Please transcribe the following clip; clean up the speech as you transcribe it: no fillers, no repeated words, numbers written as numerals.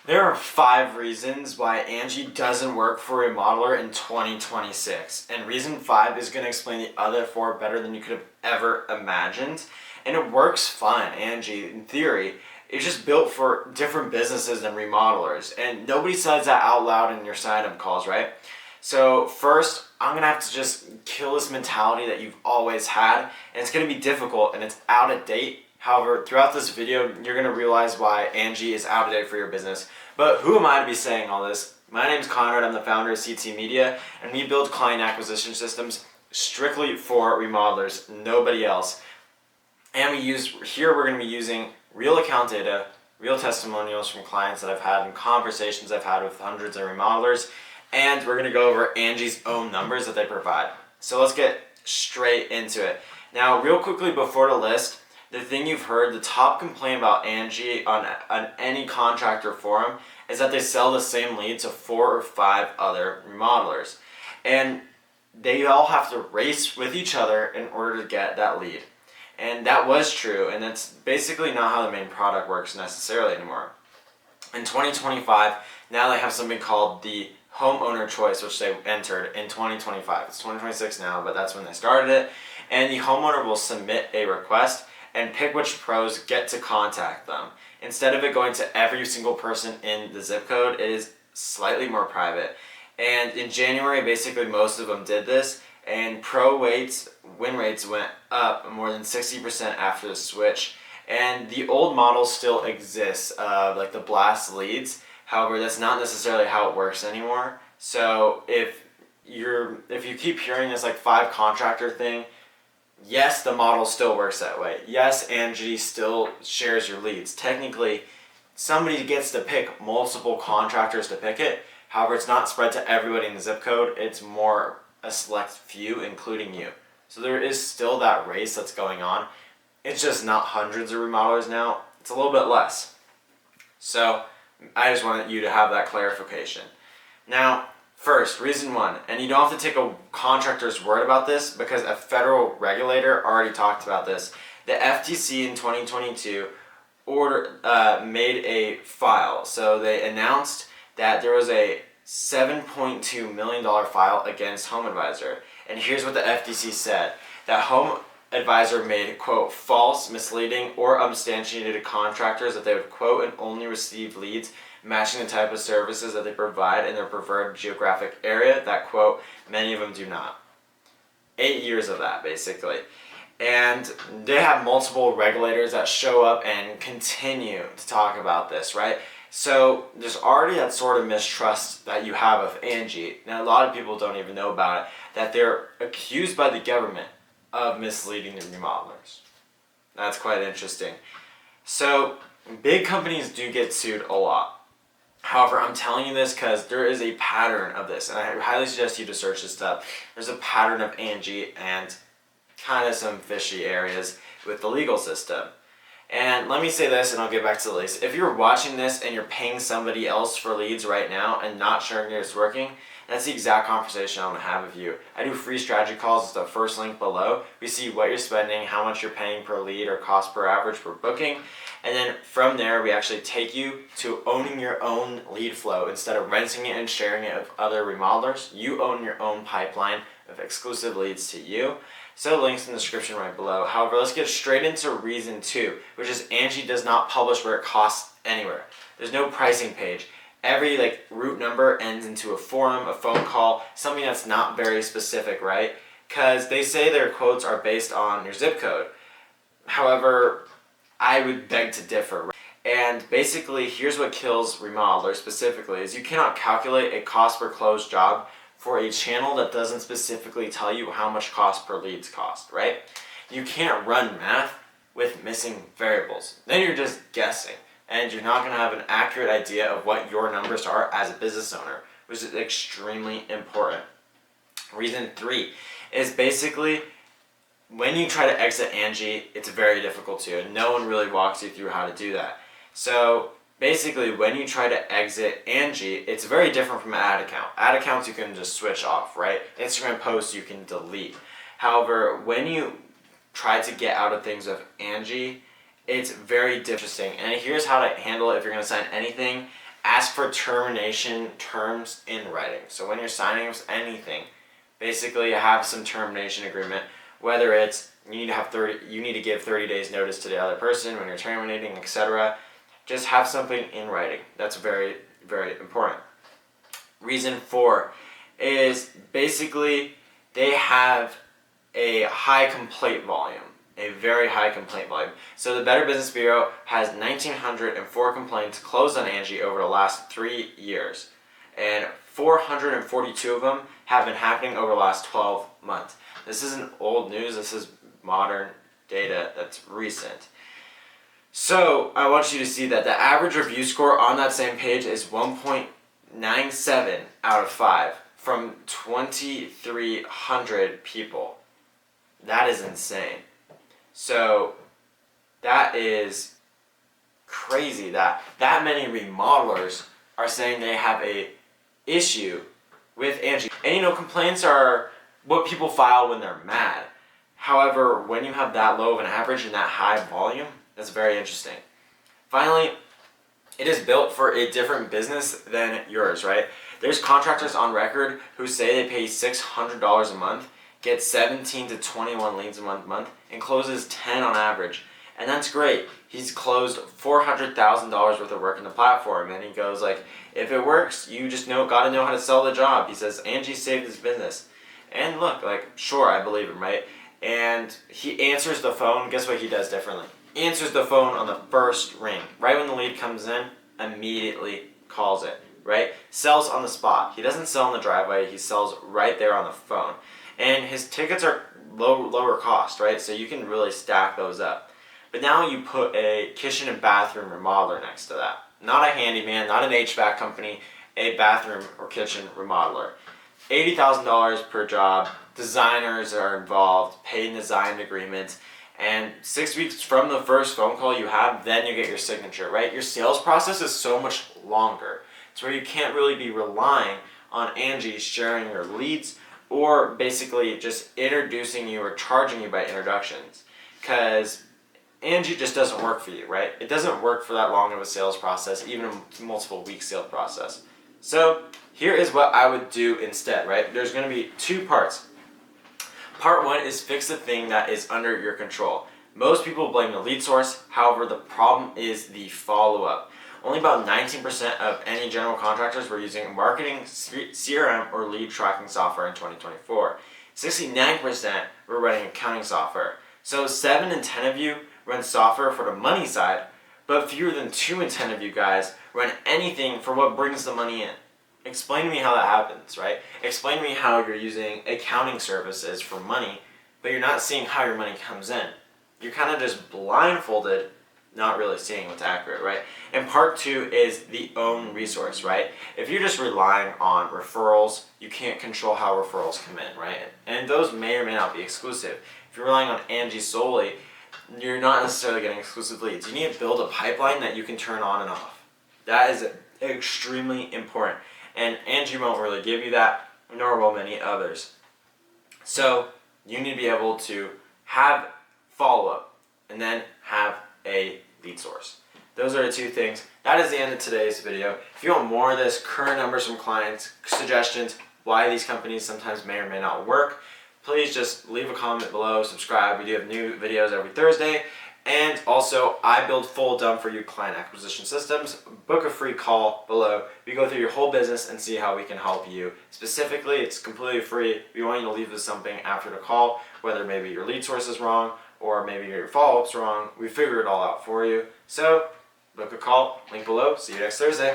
There are 5 reasons why Angi doesn't work for a remodeler in 2026. And reason 5 is going to explain the other 4 better than you could have ever imagined. And it works fine, Angi, in theory. It's just built for different businesses and remodelers. And nobody says that out loud in your sign-up calls, right? So first, I'm going to have to just kill this mentality that you've always had. And it's going to be difficult and it's out of date. However, throughout this video, you're going to realize why Angi is out of date for your business. But who am I to be saying all this? My name is Conrad. I'm the founder of CT Media, and we build client acquisition systems strictly for remodelers, nobody else. And we're going to be using real account data, real testimonials from clients that I've had and conversations I've had with hundreds of remodelers, and we're going to go over Angi's own numbers that they provide. So let's get straight into it. Now, real quickly before the list, the thing you've heard, the top complaint about Angi on any contractor forum is that they sell the same lead to 4 or 5 other remodelers. And they all have to race with each other in order to get that lead. And that was true, and that's basically not how the main product works necessarily anymore. In 2025, now they have something called the homeowner choice, which they entered in 2025. It's 2026 now, but that's when they started it. And the homeowner will submit a request and pick which pros get to contact them. Instead of it going to every single person in the zip code, it is slightly more private. And in January, basically most of them did this, and win rates went up more than 60% after the switch. And the old model still exists, like the blast leads. However, that's not necessarily how it works anymore. So if you keep hearing this like 5 contractor thing, yes, the model still works that way. Yes, Angi still shares your leads. Technically, somebody gets to pick multiple contractors to pick it. However, it's not spread to everybody in the zip code. It's more a select few, including you. So there is still that race that's going on. It's just not hundreds of remodelers now. It's a little bit less. So I just wanted you to have that clarification. Now, first, reason 1, and you don't have to take a contractor's word about this because a federal regulator already talked about this. The FTC in 2022 made a file. So they announced that there was a $7.2 million file against HomeAdvisor. And here's what the FTC said, that HomeAdvisor made, quote, false, misleading, or unsubstantiated contractors that they would quote and only receive leads matching the type of services that they provide in their preferred geographic area that, quote, many of them do not. 8 years of that, basically. And they have multiple regulators that show up and continue to talk about this, right? So there's already that sort of mistrust that you have of Angi. Now, a lot of people don't even know about it, that they're accused by the government of misleading the remodelers. That's quite interesting. So big companies do get sued a lot. However, I'm telling you this because there is a pattern of this, and I highly suggest you to search this up. There's a pattern of Angi and kind of some fishy areas with the legal system. And let me say this, and I'll get back to the list. If you're watching this and you're paying somebody else for leads right now and not sure it's working, that's the exact conversation I'm going to have with you. I do free strategy calls. It's the first link below. We see what you're spending, how much you're paying per lead or cost per average per booking. And then from there, we actually take you to owning your own lead flow. Instead of renting it and sharing it with other remodelers, you own your own pipeline of exclusive leads to you. So the link's in the description right below. However, let's get straight into reason 2, which is Angi does not publish where it costs anywhere. There's no pricing page. Every route number ends into a forum, a phone call, something that's not very specific, right? Because they say their quotes are based on your zip code. However, I would beg to differ. And basically, here's what kills remodelers specifically, is you cannot calculate a cost per closed job for a channel that doesn't specifically tell you how much cost per leads cost, right? You can't run math with missing variables. Then you're just guessing, and you're not going to have an accurate idea of what your numbers are as a business owner, which is extremely important. Reason 3 is basically when you try to exit Angi, it's very difficult to, and no one really walks you through how to do that. So basically, when you try to exit Angi, it's very different from an ad account. Ad accounts you can just switch off, right? Instagram posts you can delete. However, when you try to get out of things with Angi, it's very interesting. And here's how to handle it if you're going to sign anything ask for termination terms in writing. So when you're signing with anything, basically have some termination agreement, whether it's you need to give 30 days notice to the other person when you're terminating, etc. Just have something in writing. That's very, very important. Reason 4 is basically they have a high complaint volume, a very high complaint volume. So the Better Business Bureau has 1,904 complaints closed on Angi over the last 3 years, and 442 of them have been happening over the last 12 months. This isn't old news, this is modern data that's recent. So I want you to see that the average review score on that same page is 1.97 out of 5 from 2,300 people. That is insane. So that is crazy that many remodelers are saying they have a issue with Angi. And complaints are what people file when they're mad. However, when you have that low of an average and that high volume, that's very interesting. Finally, it is built for a different business than yours, right? There's contractors on record who say they pay $600 a month, get 17 to 21 leads a month, and closes 10 on average. And that's great. He's closed $400,000 worth of work in the platform, and he goes like, if it works, you just gotta know how to sell the job. He says, Angi saved his business. And look, sure, I believe him, right? And he answers the phone. Guess what he does differently? Answers the phone on the first ring. Right when the lead comes in, immediately calls it, right? Sells on the spot. He doesn't sell in the driveway. He sells right there on the phone. And his tickets are lower cost, right? So you can really stack those up. But now you put a kitchen and bathroom remodeler next to that. Not a handyman, not an HVAC company, a bathroom or kitchen remodeler. $80,000 per job. Designers are involved, paid design agreements, and 6 weeks from the first phone call you have, then you get your signature, right? Your sales process is so much longer. It's where you can't really be relying on Angi sharing your leads or basically just introducing you or charging you by introductions, because Angi just doesn't work for you, right? It doesn't work for that long of a sales process, even a multiple week sales process. So here is what I would do instead, right? There's going to be 2 parts. Part 1 is fix the thing that is under your control. Most people blame the lead source, however, the problem is the follow-up. Only about 19% of any general contractors were using marketing, CRM, or lead tracking software in 2024. 69% were running accounting software. So 7 in 10 of you run software for the money side, but fewer than 2 in 10 of you guys run anything for what brings the money in. Explain to me how that happens, right? Explain to me how you're using accounting services for money, but you're not seeing how your money comes in. You're kind of just blindfolded, not really seeing what's accurate, right? And part 2 is the own resource, right? If you're just relying on referrals, you can't control how referrals come in, right? And those may or may not be exclusive. If you're relying on Angi solely, you're not necessarily getting exclusive leads. You need to build a pipeline that you can turn on and off. That is extremely important. And Angi won't really give you that, nor will many others. So you need to be able to have follow-up and then have a lead source. Those are the 2 things. That is the end of today's video. If you want more of this, current numbers from clients, suggestions, why these companies sometimes may or may not work, please just leave a comment below, subscribe. We do have new videos every Thursday. And also, I build full done-for-you client acquisition systems. Book a free call below. We go through your whole business and see how we can help you. Specifically, it's completely free. We want you to leave with something after the call, whether maybe your lead source is wrong or maybe your follow-up's wrong. We figure it all out for you. So, book a call. Link below. See you next Thursday.